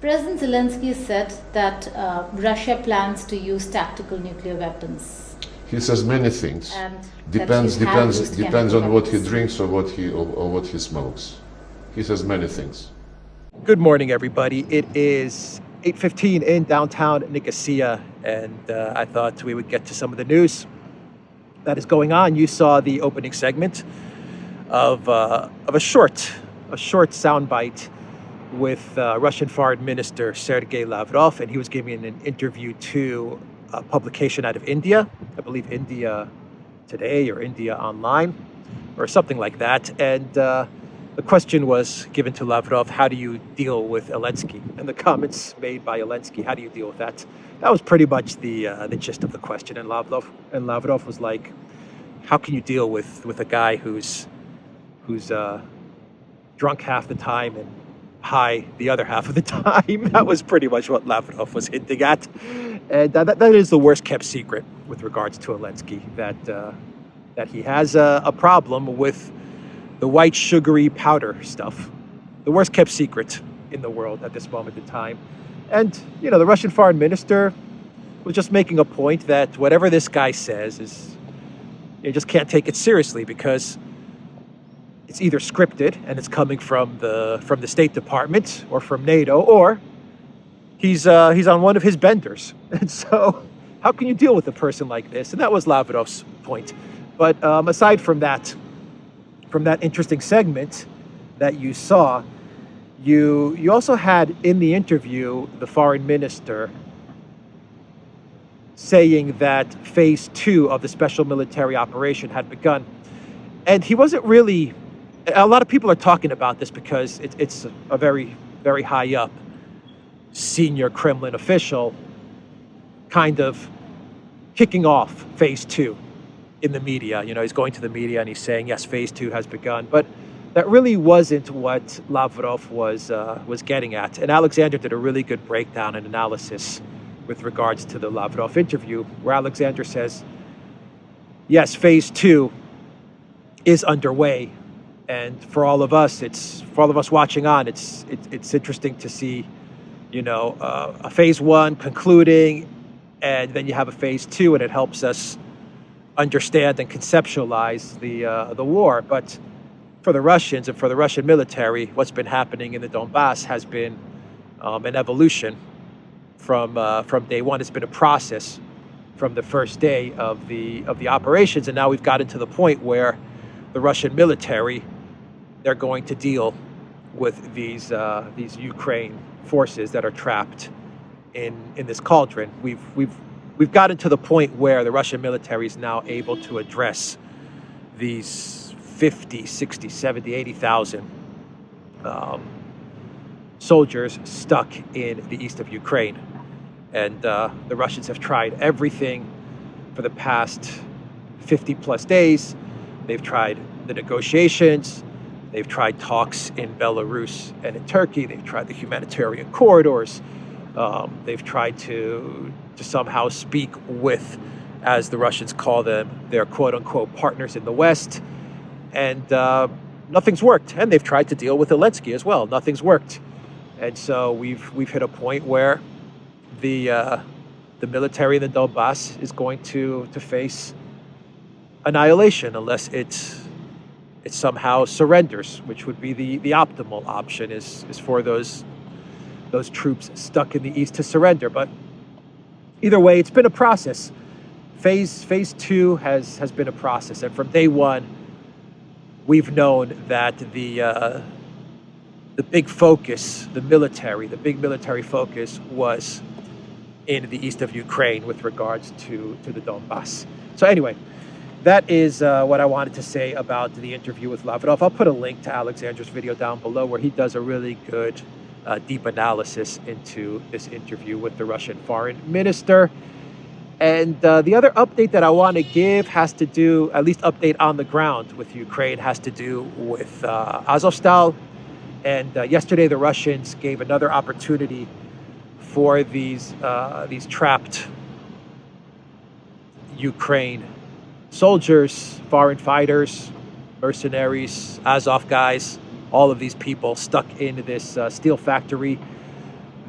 President Zelensky said that Russia plans to use tactical nuclear weapons. He says many things. And Depends on what he weapons. drinks or what he smokes. He says many things. Good morning, everybody. It is 8:15 in downtown Nicosia, and I thought we would get to some of the news that is going on. You saw the opening segment of a short soundbite with Russian Foreign Minister Sergei Lavrov, and he was giving an interview to a publication out of India, I believe India Today or India Online or something like that. And the question was given to Lavrov, how do you deal with Zelensky? And the comments made by Zelensky, how do you deal with that? That was pretty much the gist of the question. And Lavrov was like, how can you deal with a guy who's drunk half the time and high the other half of the time? That was pretty much what Lavrov was hinting at. And that is the worst kept secret with regards to Zelensky, that he has a problem with the white sugary powder stuff. The worst kept secret in the world at this moment in time. And, you know, the Russian foreign minister was just making a point that whatever this guy says is, you just can't take it seriously because it's either scripted and it's coming from the State Department or from NATO, or he's on one of his benders. And so how can you deal with a person like this? And that was Lavrov's point. But aside from that interesting segment that you saw, you also had in the interview the foreign minister saying that phase 2 of the special military operation had begun. And he wasn't really, a lot of people are talking about this because it's a very, very high up senior Kremlin official kind of kicking off phase 2 in the media. You know, he's going to the media and he's saying, yes, phase 2 has begun. But that really wasn't what Lavrov was getting at. And Alexander did a really good breakdown and analysis with regards to the Lavrov interview, where Alexander says, yes, phase 2 is underway. And for all of us watching on, it's interesting to see, you know, a phase 1 concluding, and then you have a phase 2, and it helps us understand and conceptualize the war. But for the Russians and for the Russian military, what's been happening in the Donbass has been an evolution from day one. It's been a process from the first day of the operations, and now we've gotten to the point where the Russian military, they're going to deal with these Ukraine forces that are trapped in this cauldron. We've gotten to the point where the Russian military is now able to address these 50, 60, 70, 80,000 soldiers stuck in the east of Ukraine. And the Russians have tried everything for the past 50 plus days. They've tried the negotiations. They've tried talks in Belarus and in Turkey. They've tried the humanitarian corridors. They've tried to somehow speak with, as the Russians call them, their quote-unquote partners in the West. And nothing's worked. And they've tried to deal with Zelensky as well. Nothing's worked. And so we've hit a point where the military in the Donbass is going to face annihilation unless it somehow surrenders, which would be the optimal option is for those troops stuck in the east to surrender. But either way, it's been a process. Phase 2 has been a process, and from day one, we've known that the big focus, the big military focus was in the east of Ukraine with regards to the Donbass. So anyway, that is what I wanted to say about the interview with Lavrov. I'll put a link to Alexander's video down below where he does a really good, deep analysis into this interview with the Russian foreign minister. And the other update that I want to give has to do, at least update on the ground with Ukraine, has to do with Azovstal. And yesterday the Russians gave another opportunity for these trapped Ukraine soldiers, foreign fighters, mercenaries, Azov guys, all of these people stuck in this steel factory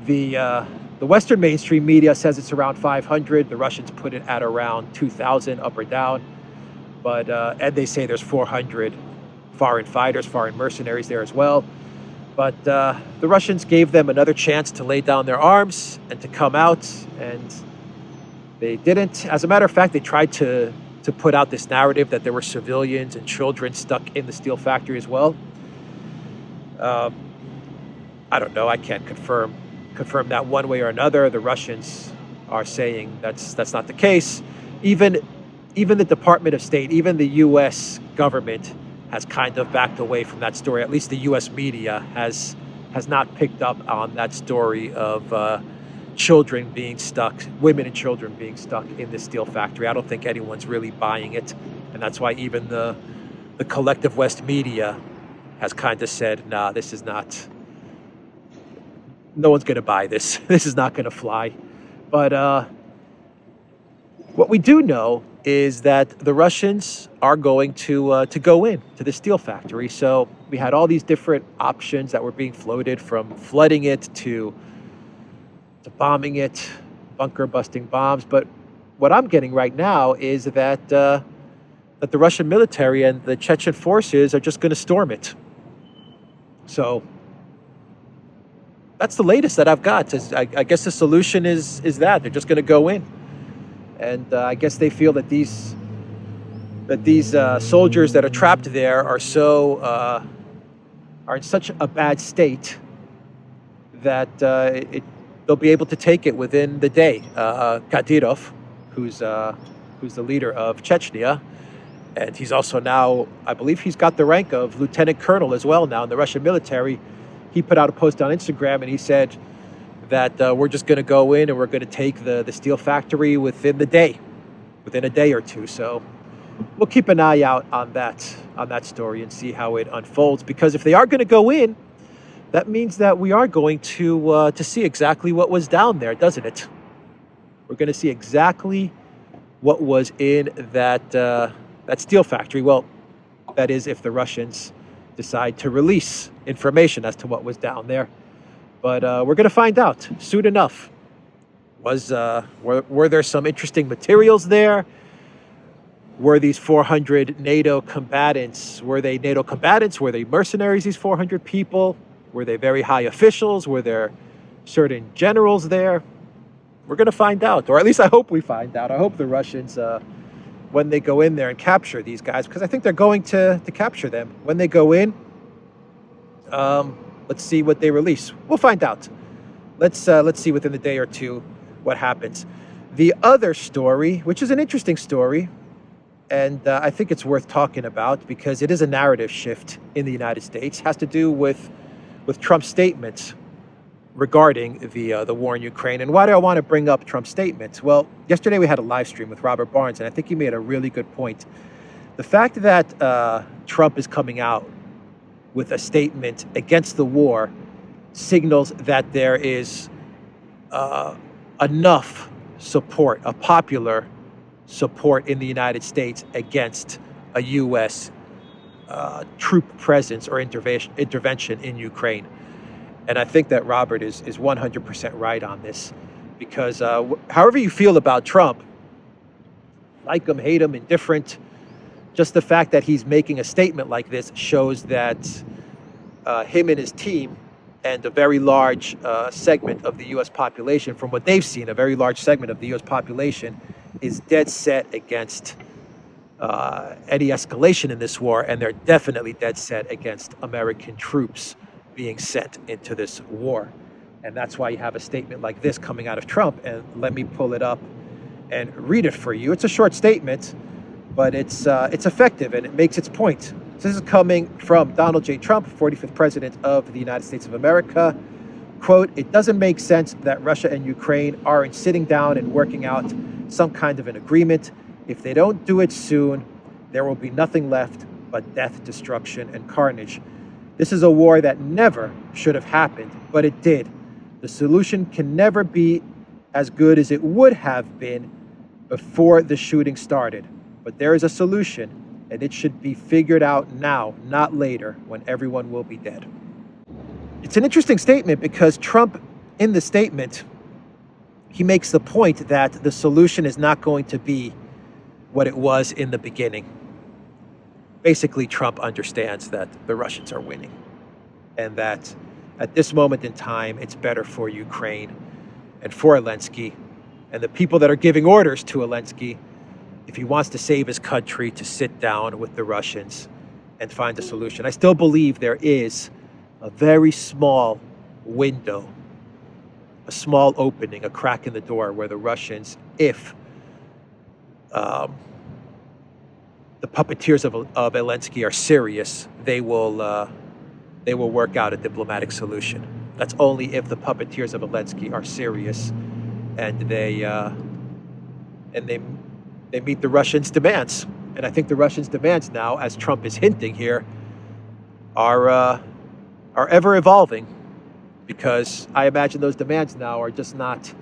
The Western mainstream media says it's around 500. The Russians put it at around 2,000, up or down. But and they say there's 400 foreign fighters, foreign mercenaries there as well. But the Russians gave them another chance to lay down their arms and to come out, and they didn't. As a matter of fact, they tried to put out this narrative that there were civilians and children stuck in the steel factory as well. I don't know. I can't confirm that one way or another. The Russians are saying that's not the case. Even the Department of State, even the U.S. government has kind of backed away from that story. At least the U.S. media has not picked up on that story of children being stuck, women and children being stuck in this steel factory. I don't think anyone's really buying it, and that's why even the collective West media has kind of said, nah, this is not, no one's going to buy this. This is not going to fly. But what we do know is that the Russians are going to go in to the steel factory. So we had all these different options that were being floated, from flooding it to bombing it, bunker busting bombs. But what I'm getting right now is that the Russian military and the Chechen forces are just going to storm it. So that's the latest that I've got. I guess the solution is that they're just going to go in. And I guess they feel that these soldiers that are trapped there are are in such a bad state that they'll be able to take it within the day. Kadyrov, who's the leader of Chechnya, and he's also now, I believe he's got the rank of lieutenant colonel as well now in the Russian military. He put out a post on Instagram and he said that we're just going to go in and we're going to take the steel factory within a day or two. So we'll keep an eye out on that story and see how it unfolds. Because if they are going to go in, that means that we are going to see exactly what was down there, doesn't it? We're going to see exactly what was in that steel factory. Well, that is if the Russians decide to release information as to what was down there. But we're going to find out soon enough. Were there some interesting materials there? Were these 400 NATO combatants? Were they NATO combatants? Were they mercenaries, these 400 people? Were they very high officials? Were there certain generals there? We're going to find out, or at least I hope we find out. I hope the Russians, when they go in there and capture these guys, because I think they're going to capture them. When they go in, let's see what they release. We'll find out. Let's see within the day or two what happens. The other story, which is an interesting story, and I think it's worth talking about because it is a narrative shift in the United States, has to do with Trump's statements regarding the war in Ukraine. And why do I want to bring up Trump's statements? Well, yesterday we had a live stream with Robert Barnes, and I think he made a really good point. The fact that Trump is coming out with a statement against the war signals that there is enough support, a popular support in the United States against a U.S. Troop presence or intervention in Ukraine. And I think that Robert is 100% right on this, because however you feel about Trump, like him, hate him, indifferent, just the fact that he's making a statement like this shows that him and his team and a very large segment of the U.S. population, from what they've seen, a very large segment of the U.S. population is dead set against any escalation in this war, and they're definitely dead set against American troops being sent into this war. And that's why you have a statement like this coming out of Trump. And let me pull it up and read it for you. It's a short statement, but it's effective and it makes its point. So this is coming from Donald J. Trump, 45th President of the United States of America. Quote, "It doesn't make sense that Russia and Ukraine aren't sitting down and working out some kind of an agreement. If they don't do it soon, there will be nothing left but death, destruction, and carnage. This is a war that never should have happened, but it did. The solution can never be as good as it would have been before the shooting started. But there is a solution, and it should be figured out now, not later, when everyone will be dead." It's an interesting statement because Trump in the statement, he makes the point that the solution is not going to be what it was in the beginning. Basically, Trump understands that the Russians are winning, and that at this moment in time, it's better for Ukraine and for Zelensky and the people that are giving orders to Zelensky, if he wants to save his country, to sit down with the Russians and find a solution. I still believe there is a very small window, a small opening, a crack in the door where the Russians, if the puppeteers of Zelensky are serious, they will work out a diplomatic solution. That's only if the puppeteers of Zelensky are serious and they meet the Russians' demands. And I think the Russians' demands now, as Trump is hinting here, are ever evolving, because I imagine those demands now are just not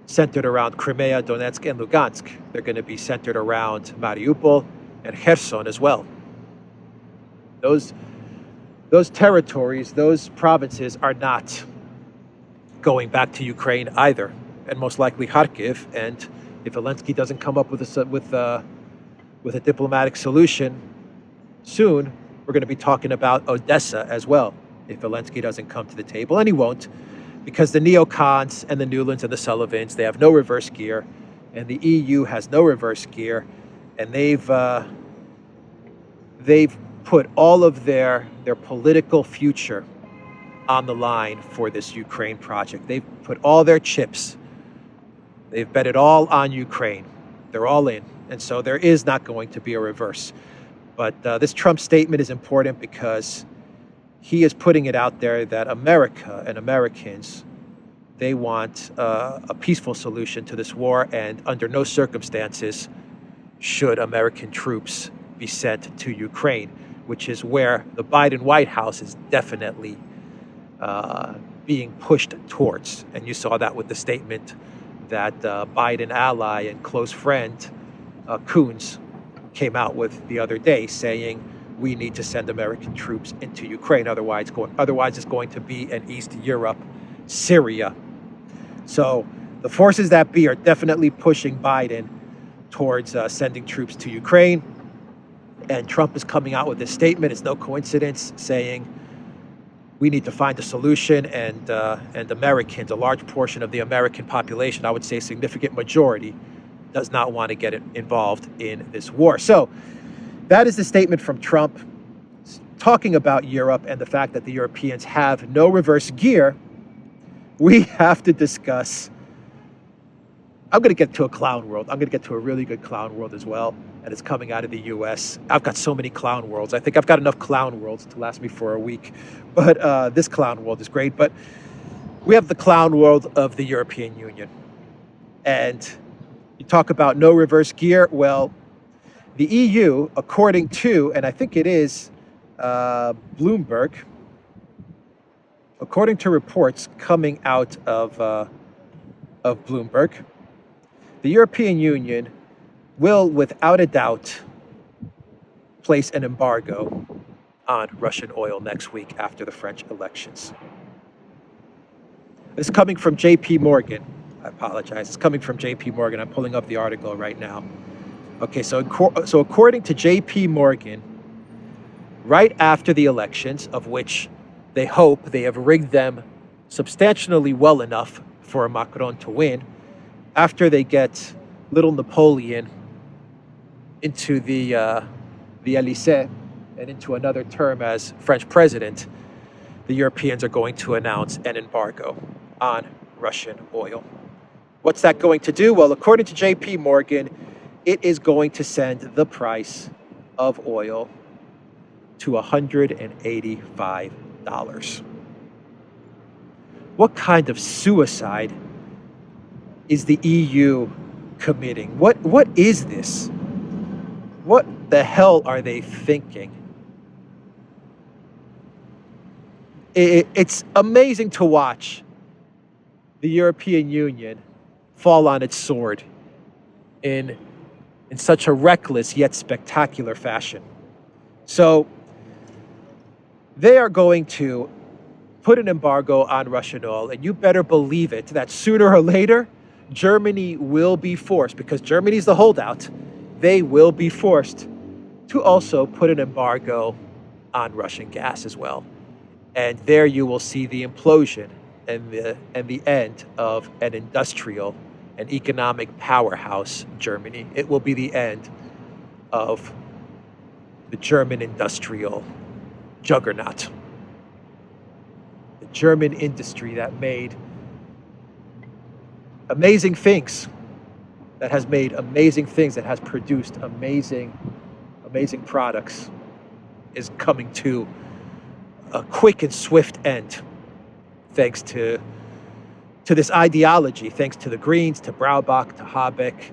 centered around Crimea, Donetsk, and Lugansk. They're going to be centered around Mariupol and Kherson as well. Those territories, those provinces are not going back to Ukraine either, and most likely Kharkiv. And if Zelensky doesn't come up with a diplomatic solution soon, we're going to be talking about Odessa as well, if Zelensky doesn't come to the table. And he won't, because the neocons and the Newlands and the Sullivans, they have no reverse gear, and the EU has no reverse gear, and they've put all of their political future on the line for this Ukraine project. They've put all their chips, they've bet it all on Ukraine. They're all in. And so there is not going to be a reverse. But this Trump statement is important because he is putting it out there that America and Americans, they want a peaceful solution to this war, and under no circumstances should American troops be sent to Ukraine, which is where the Biden White House is definitely being pushed towards. And you saw that with the statement that Biden ally and close friend Coons came out with the other day, saying we need to send American troops into Ukraine. Otherwise, it's going to be an East Europe, Syria. So the forces that be are definitely pushing Biden towards sending troops to Ukraine. And Trump is coming out with this statement. It's no coincidence, saying we need to find a solution, and Americans, a large portion of the American population, I would say a significant majority, does not want to get involved in this war. So that is the statement from Trump, talking about Europe and the fact that the Europeans have no reverse gear. We have to discuss, I'm going to get to a clown world. I'm going to get to a really good clown world as well, and it's coming out of the U.S. I've got so many clown worlds. I think I've got enough clown worlds to last me for a week, but this clown world is great. But we have the clown world of the European Union, and you talk about no reverse gear. Well, the EU, according to, and I think it is Bloomberg, according to reports coming out of Bloomberg, the European Union will, without a doubt, place an embargo on Russian oil next week after the French elections. This is coming from J.P. Morgan. I apologize. It's coming from J.P. Morgan. I'm pulling up the article right now. Okay, so according to J.P. Morgan, right after the elections, of which they hope they have rigged them substantially well enough for Macron to win, after they get little Napoleon into the Elysee and into another term as French president, the Europeans are going to announce an embargo on Russian oil. What's that going to do? Well, according to J.P. Morgan, it is going to send the price of oil to $185. What kind of suicide is the EU committing? What is this? What the hell are they thinking? It's amazing to watch the European Union fall on its sword in such a reckless yet spectacular fashion. So they are going to put an embargo on Russian oil, and you better believe it that sooner or later, Germany will be forced, because Germany's the holdout, they will be forced to also put an embargo on Russian gas as well. And there you will see the implosion and the end of an industrial and economic powerhouse, Germany. It will be the end of the German industrial juggernaut. The German industry that made amazing things, that has produced amazing products, is coming to a quick and swift end, thanks to this ideology, thanks to the Greens, to Braubach, to Habeck,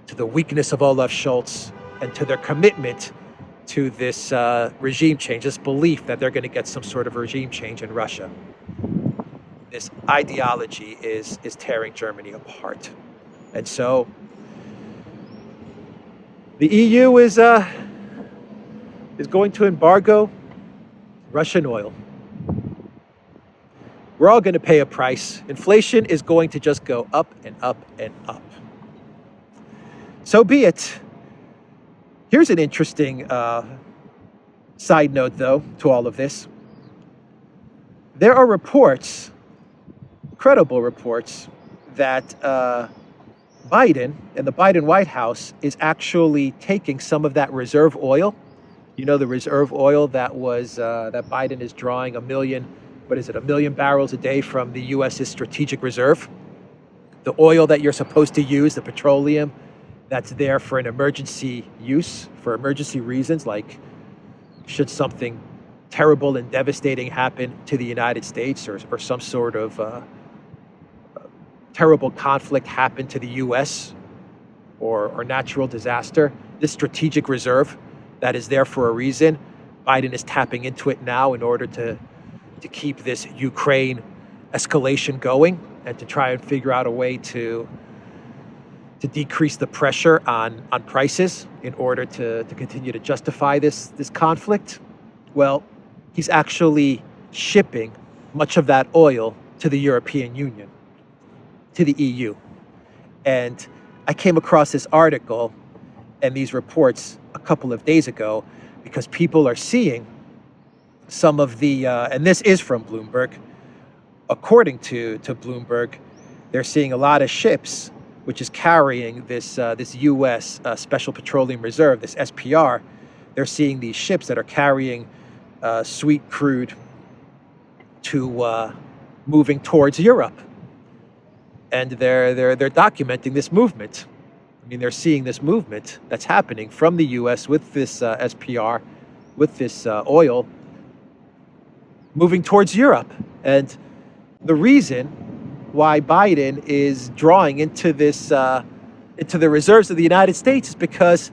to the weakness of Olaf Scholz, and to their commitment to this regime change, this belief that they're going to get some sort of regime change in Russia. This ideology is tearing Germany apart. And so the EU is going to embargo Russian oil. We're all going to pay a price. Inflation is going to just go up and up and up. So be it. Here's an interesting side note, though, to all of this. There are reports, credible reports, that Biden and the Biden White House is actually taking some of that reserve oil. You know, the reserve oil that Biden is drawing 1 million barrels a day from the U.S.'s strategic reserve. The oil that you're supposed to use, the petroleum that's there for an emergency use, for emergency reasons, like should something terrible and devastating happen to the United States, or some sort of terrible conflict happen to the U.S. or natural disaster. This strategic reserve that is there for a reason, Biden is tapping into it now in order to keep this Ukraine escalation going, and to try and figure out a way to decrease the pressure on prices in order to continue to justify this conflict. Well, he's actually shipping much of that oil to the European Union, to the EU. And I came across this article and these reports a couple of days ago because people are seeing some of the, and this is from Bloomberg, according to Bloomberg, they're seeing a lot of ships which is carrying this U.S. Special Petroleum Reserve, this SPR. They're seeing these ships that are carrying sweet crude to moving towards Europe, and they're documenting this movement. I mean, they're seeing this movement that's happening from the U.S. with this SPR, with this oil moving towards Europe. And the reason why Biden is drawing into this, into the reserves of the United States, is because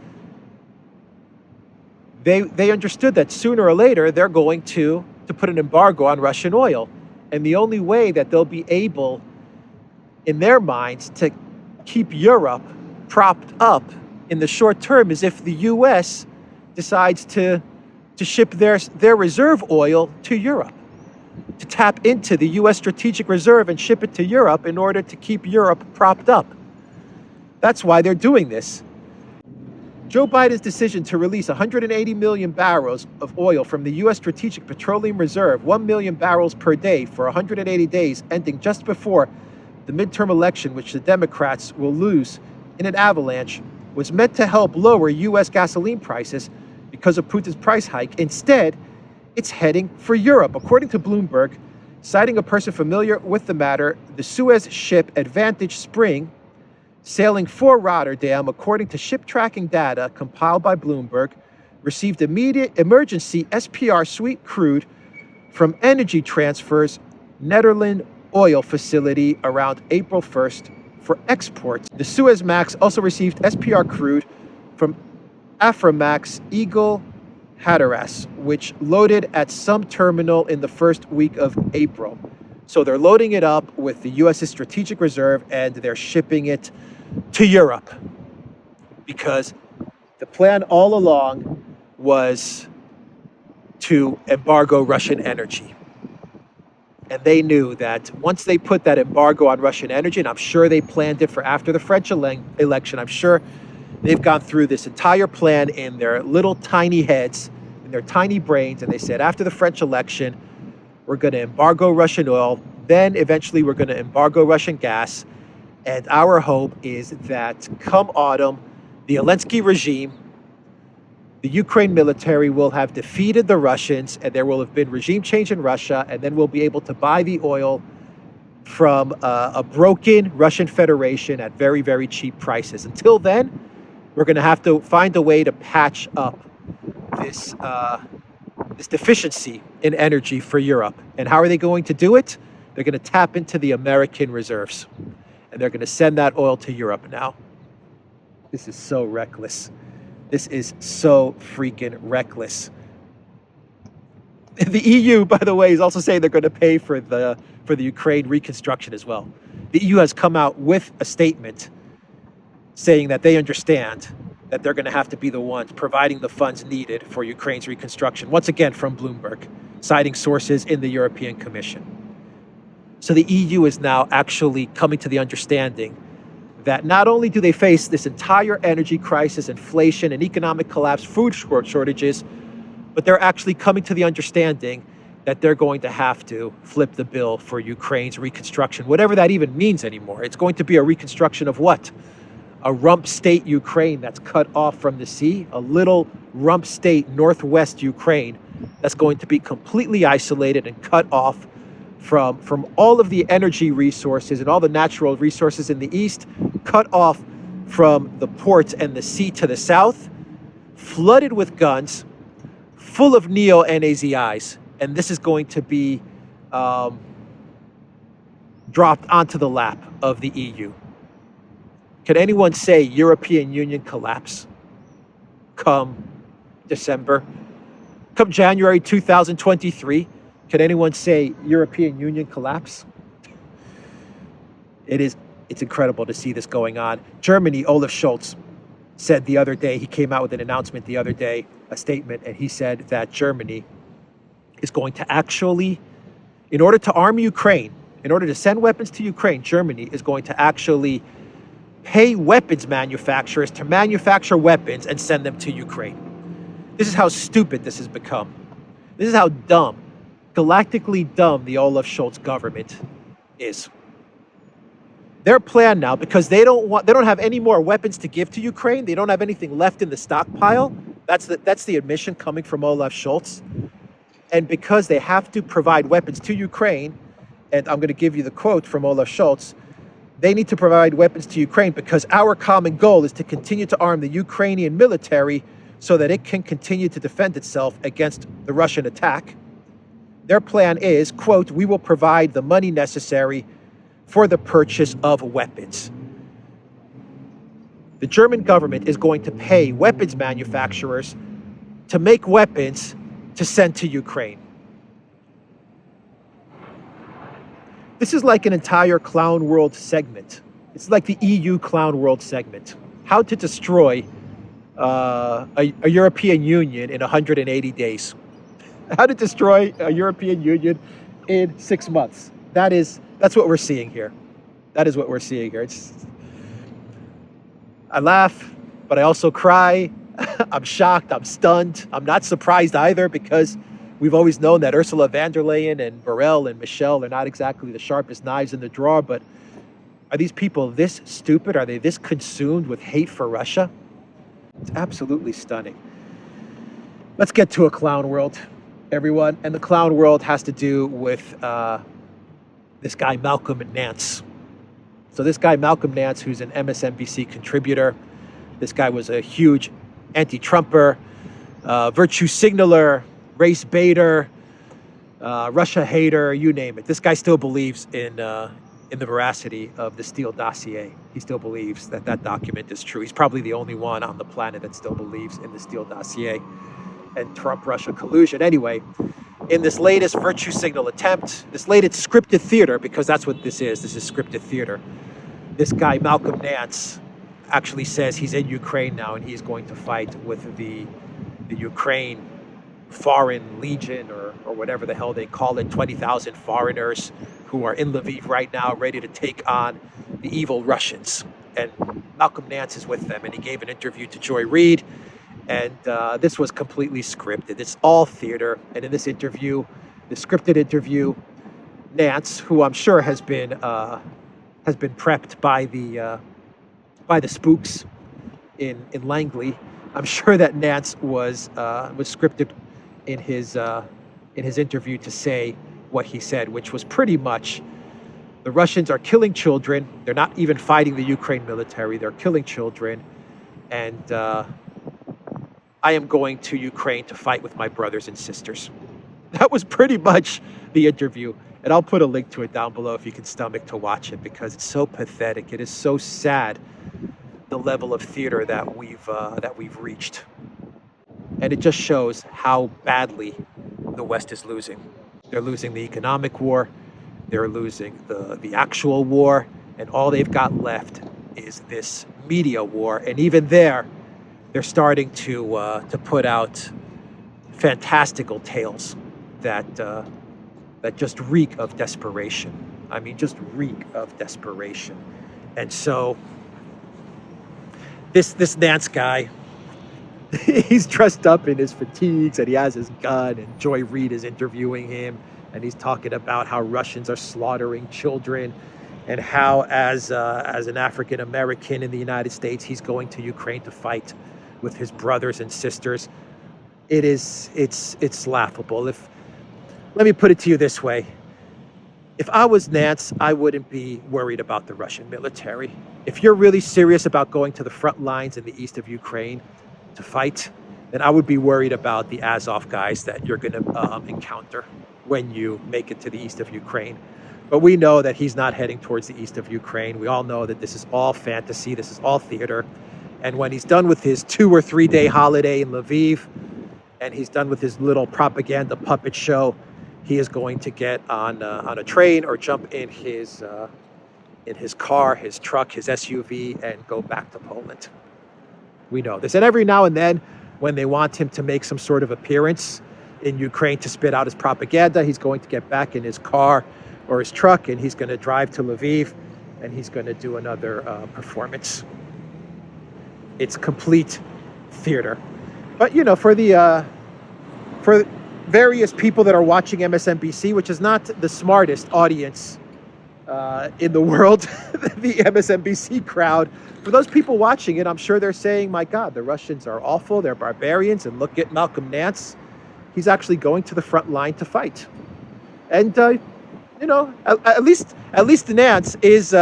they understood that sooner or later they're going to put an embargo on Russian oil. And the only way that they'll be able, in their minds, to keep Europe propped up in the short term is if the U.S. decides to ship their reserve oil to Europe, to tap into the U.S. strategic reserve and ship it to Europe in order to keep Europe propped up. That's why they're doing this. Joe Biden's decision to release 180 million barrels of oil from the U.S. Strategic Petroleum Reserve, 1 million barrels per day for 180 days, ending just before the midterm election, which the Democrats will lose in an avalanche, was meant to help lower U.S. gasoline prices because of Putin's price hike. Instead, it's heading for Europe. According to Bloomberg, citing a person familiar with the matter, the Suez ship Advantage Spring, sailing for Rotterdam, according to ship tracking data compiled by Bloomberg, received immediate emergency SPR sweet crude from Energy Transfer's Netherlands oil facility around April 1st for export. The Suezmax also received SPR crude from Aframax Eagle Hatteras, which loaded at some terminal in the first week of April. So they're loading it up with the U.S.'s strategic reserve and they're shipping it to Europe, because the plan all along was to embargo Russian energy. And they knew that once they put that embargo on Russian energy, and I'm sure they planned it for after the French election, I'm sure they've gone through this entire plan in their little tiny heads, in their tiny brains, and they said, after the French election, we're going to embargo Russian oil, then eventually we're going to embargo Russian gas, and our hope is that come autumn, the Zelensky regime, the Ukraine military will have defeated the Russians, and there will have been regime change in Russia, and then we'll be able to buy the oil from a broken Russian Federation at very, very cheap prices. Until then, we're going to have to find a way to patch up this deficiency in energy for Europe. And how are they going to do it? They're going to tap into the American reserves, and they're going to send that oil to Europe now. This is so reckless. This is so freaking reckless. The EU, by the way, is also saying they're going to pay for the Ukraine reconstruction as well. The EU has come out with a statement saying that they understand that they're going to have to be the ones providing the funds needed for Ukraine's reconstruction. Once again, from Bloomberg, citing sources in the European Commission. So the EU is now actually coming to the understanding that not only do they face this entire energy crisis, inflation, and economic collapse, food shortages, but they're actually coming to the understanding that they're going to have to flip the bill for Ukraine's reconstruction, whatever that even means anymore. It's going to be a reconstruction of what? A rump state Ukraine that's cut off from the sea, a little rump state northwest Ukraine that's going to be completely isolated and cut off from all of the energy resources and all the natural resources in the east, cut off from the ports and the sea to the south, flooded with guns, full of neo-Nazis, and this is going to be dropped onto the lap of the EU. Can anyone say European Union collapse come December? Come January 2023, can anyone say European Union collapse? It's incredible to see this going on. Germany, Olaf Scholz said the other day, he came out with an announcement the other day, a statement, and he said that Germany is going to actually, in order to arm Ukraine, in order to send weapons to Ukraine, Germany is going to actually pay weapons manufacturers to manufacture weapons and send them to Ukraine. This is how stupid this has become. This is how dumb, galactically dumb the Olaf Scholz government is. Their plan now, because they don't have any more weapons to give to Ukraine, they don't have anything left in the stockpile. That's the admission coming from Olaf Scholz. And because they have to provide weapons to Ukraine, and I'm going to give you the quote from Olaf Scholz, they need to provide weapons to Ukraine because our common goal is to continue to arm the Ukrainian military so that it can continue to defend itself against the Russian attack. Their plan is, quote, we will provide the money necessary for the purchase of weapons. The German government is going to pay weapons manufacturers to make weapons to send to Ukraine. This is like an entire Clown World segment. It's like the EU Clown World segment. How to destroy a European Union in 180 days. How to destroy a European Union in 6 months. That's what we're seeing here. That is what we're seeing here. I laugh, but I also cry. I'm shocked. I'm stunned. I'm not surprised either because we've always known that Ursula von der Leyen and Borrell and Michel are not exactly the sharpest knives in the drawer, but are these people this stupid? Are they this consumed with hate for Russia? It's absolutely stunning. Let's get to a clown world, everyone. And the clown world has to do with this guy, Malcolm Nance. So this guy, Malcolm Nance, who's an MSNBC contributor, this guy was a huge anti-Trumper, virtue signaler, race baiter, Russia hater, you name it. This guy still believes in the veracity of the Steele dossier. He still believes that that document is true. He's probably the only one on the planet that still believes in the Steele dossier and Trump-Russia collusion. Anyway, in this latest virtue signal attempt, this latest scripted theater, because that's what this is scripted theater, this guy, Malcolm Nance, actually says he's in Ukraine now and he's going to fight with the Ukraine foreign legion or whatever the hell they call it, 20,000 foreigners who are in Lviv right now ready to take on the evil Russians. And Malcolm Nance is with them, and he gave an interview to Joy Reid, and this was completely scripted. It's all theater. And in this interview, the scripted interview, Nance, who I'm sure has been prepped by the spooks in Langley, I'm sure that Nance was scripted in his interview to say what he said, which was pretty much, the Russians are killing children. They're not even fighting the Ukraine military. They're killing children. And I am going to Ukraine to fight with my brothers and sisters. That was pretty much the interview. And I'll put a link to it down below if you can stomach to watch it, because it's so pathetic. It is so sad, the level of theater that we've reached. And it just shows how badly the West is losing. They're losing the economic war. They're losing the actual war. And all they've got left is this media war. And even there, they're starting to put out fantastical tales that just reek of desperation. I mean, just reek of desperation. And so this Nance guy, he's dressed up in his fatigues and he has his gun, and Joy Reid is interviewing him, and he's talking about how Russians are slaughtering children, and how as an African American in the United States, he's going to Ukraine to fight with his brothers and sisters. It's laughable. Let me put it to you this way. If I was Nance, I wouldn't be worried about the Russian military. If you're really serious about going to the front lines in the east of Ukraine to fight, then I would be worried about the Azov guys that you're going to encounter when you make it to the east of Ukraine. But we know that he's not heading towards the east of Ukraine. We all know that this is all fantasy. This is all theater. And when he's done with his 2 or 3 day holiday in Lviv, and he's done with his little propaganda puppet show, he is going to get on a train or jump in his car, his truck, his SUV, and go back to Poland. We know this. And every now and then, when they want him to make some sort of appearance in Ukraine to spit out his propaganda, he's going to get back in his car or his truck, and he's going to drive to Lviv, and he's going to do another performance. It's complete theater. But, you know, for various people that are watching MSNBC, which is not the smartest audience in the world, the MSNBC crowd, for those people watching it, I'm sure they're saying, my God, the Russians are awful, they're barbarians, and look at Malcolm Nance. He's actually going to the front line to fight. And, you know, at least Nance is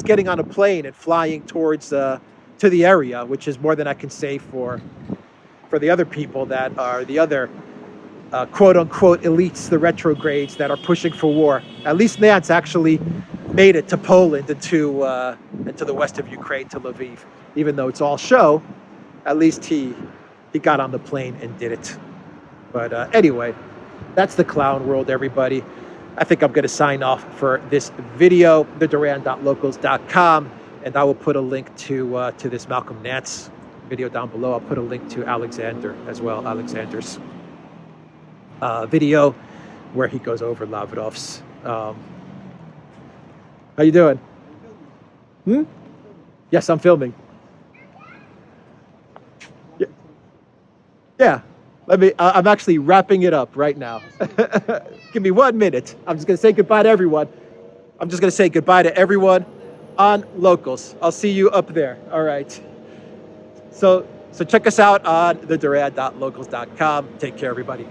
getting on a plane and flying towards to the area, which is more than I can say for the other people that are the other quote-unquote elites, the retrogrades that are pushing for war. At least Nance actually made it to Poland and to the west of Ukraine, to Lviv. Even though it's all show, at least he got on the plane and did it. But anyway, that's the clown world, everybody. I think I'm going to sign off for this video, theduran.locals.com, and I will put a link to this Malcolm Nance video down below. I'll put a link to Alexander as well, Alexander's video where he goes over Lavrov's. How you doing? Yes, I'm filming. Yeah. I'm actually wrapping it up right now. Give me 1 minute. I'm just going to say goodbye to everyone. I'm just going to say goodbye to everyone on Locals. I'll see you up there. All right. So check us out on theduran.locals.com. Take care, everybody.